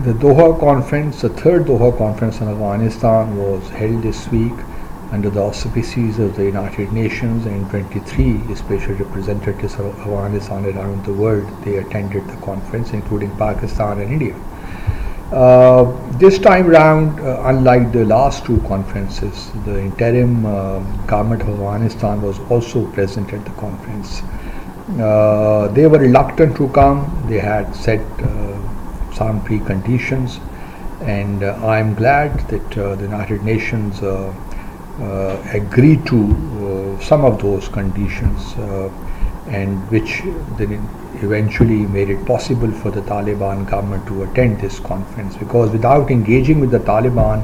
The Doha conference, the third Doha conference on Afghanistan, was held this week under the auspices of the United Nations, and 23 special representatives of Afghanistan around the world, they attended the conference, including Pakistan and India. This time round, unlike the last two conferences, the interim government of Afghanistan was also present at the conference. They were reluctant to come. They had set some preconditions, and I am glad that the United Nations agreed to some of those conditions, and which then eventually made it possible for the Taliban government to attend this conference, because without engaging with the Taliban,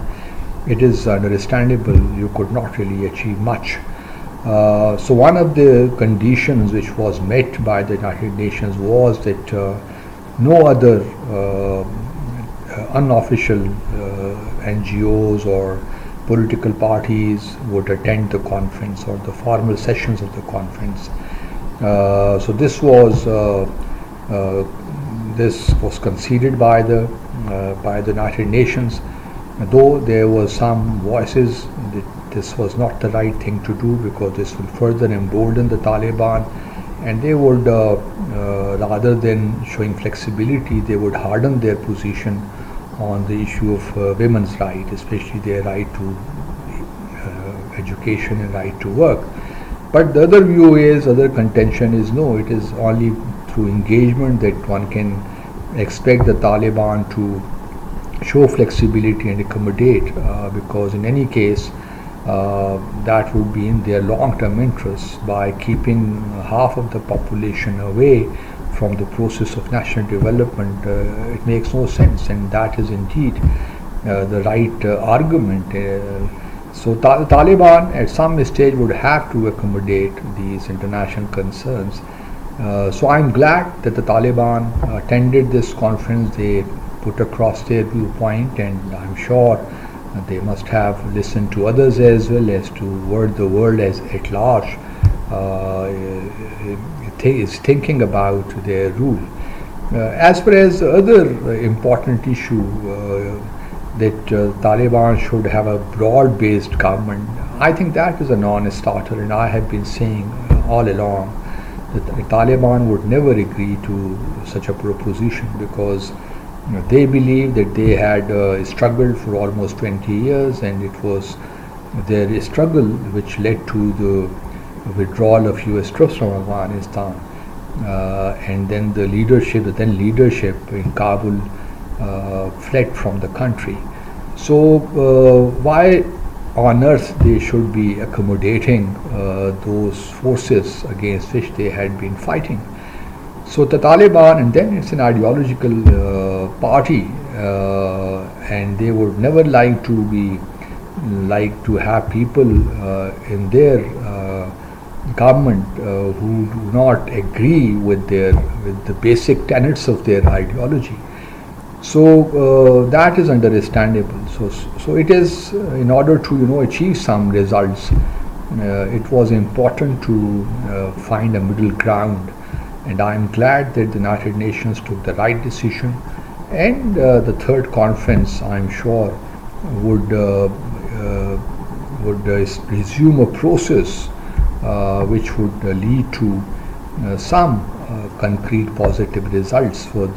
it is understandable you could not really achieve much. So one of the conditions which was met by the United Nations was that no other unofficial NGOs or political parties would attend the conference or the formal sessions of the conference. So this was conceded by the United Nations, though there were some voices that this was not the right thing to do, because this will further embolden the Taliban, and they would rather than showing flexibility, they would harden their position on the issue of women's right, especially their right to education and right to work. But the other contention is no, it is only through engagement that one can expect the Taliban to show flexibility and accommodate, because in any case that would be in their long-term interests. By keeping half of the population away from the process of national development, it makes no sense, and that is indeed the right argument. So Taliban at some stage would have to accommodate these international concerns. So I'm glad that the Taliban attended this conference. They put across their viewpoint, and I'm sure they must have listened to others as well, as to the world as at large is thinking about their rule. As far as the other important issue, that Taliban should have a broad-based government, I think that is a non-starter, and I have been saying all along that the Taliban would never agree to such a proposition, because they believe that they had struggled for almost 20 years, and it was their struggle which led to the withdrawal of US troops from Afghanistan, and then the then leadership in Kabul fled from the country. So why on earth they should be accommodating those forces against which they had been fighting? So the Taliban, and then it's an ideological party, and they would never like to have people in their government who do not agree with the basic tenets of their ideology. So that is understandable. So it is, in order to achieve some results, it was important to find a middle ground, and I am glad that the United Nations took the right decision, and the third conference, I am sure, would resume a process which would lead to some concrete positive results for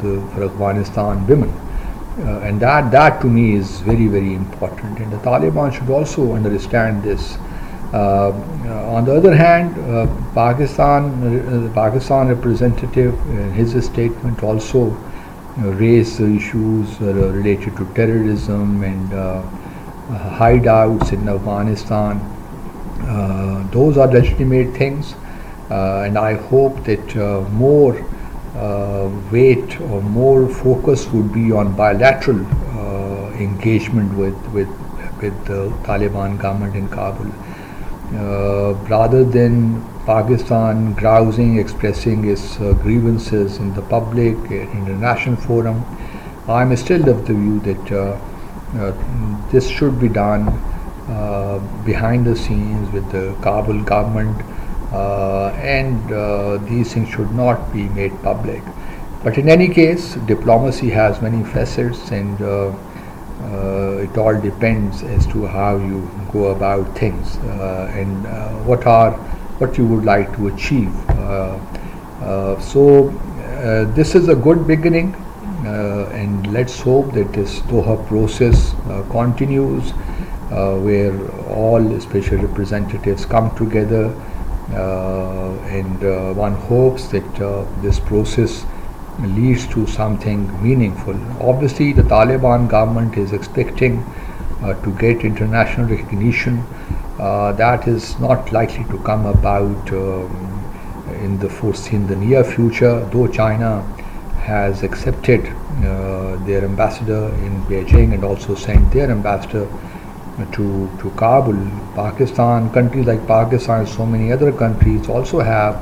Afghanistan women, and that to me is very, very important, and the Taliban should also understand this. On the other hand, Pakistan representative in his statement also raised issues related to terrorism and hideouts in Afghanistan. Those are legitimate things, and I hope that more weight or more focus would be on bilateral engagement with the Taliban government in Kabul, rather than Pakistan grousing, expressing its grievances in the public, in international forum. I am still of the view that this should be done behind the scenes with the Kabul government, and these things should not be made public. But in any case, diplomacy has many facets, and it all depends as to how you go about things and what you would like to achieve. This is a good beginning, and let's hope that this Doha process continues, where all special representatives come together, and one hopes that this process leads to something meaningful. Obviously, the Taliban government is expecting to get international recognition. That is not likely to come about in the near future, though China has accepted their ambassador in Beijing and also sent their ambassador to Kabul. Pakistan, countries like Pakistan and so many other countries also have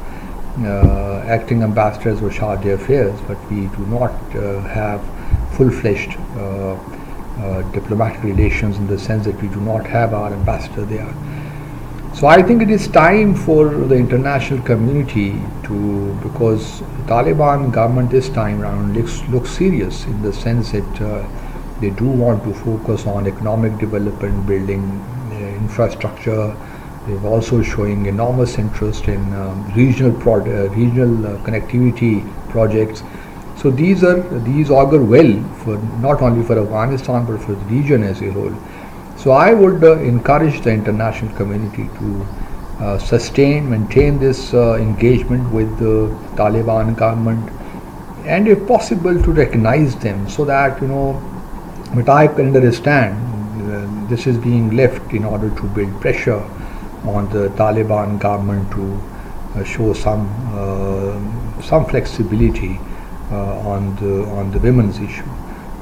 acting ambassadors or charge d'affaires, but we do not have full-fledged diplomatic relations, in the sense that we do not have our ambassador there. So I think it is time for the international community because the Taliban government this time around looks serious, in the sense that they do want to focus on economic development, building infrastructure. They're also showing enormous interest in regional connectivity projects. So these augur well for not only for Afghanistan but for the region as a whole. So I would encourage the international community to maintain this engagement with the Taliban government, and if possible to recognize them, so that but I can understand this is being left in order to build pressure on the Taliban government to show some flexibility on the women's issue.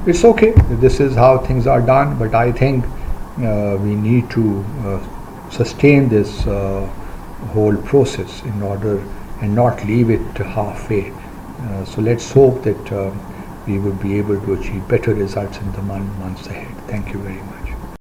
It's okay. This is how things are done, but I think we need to sustain this whole process in order and not leave it halfway. So let's hope that we will be able to achieve better results in the months ahead. Thank you very much.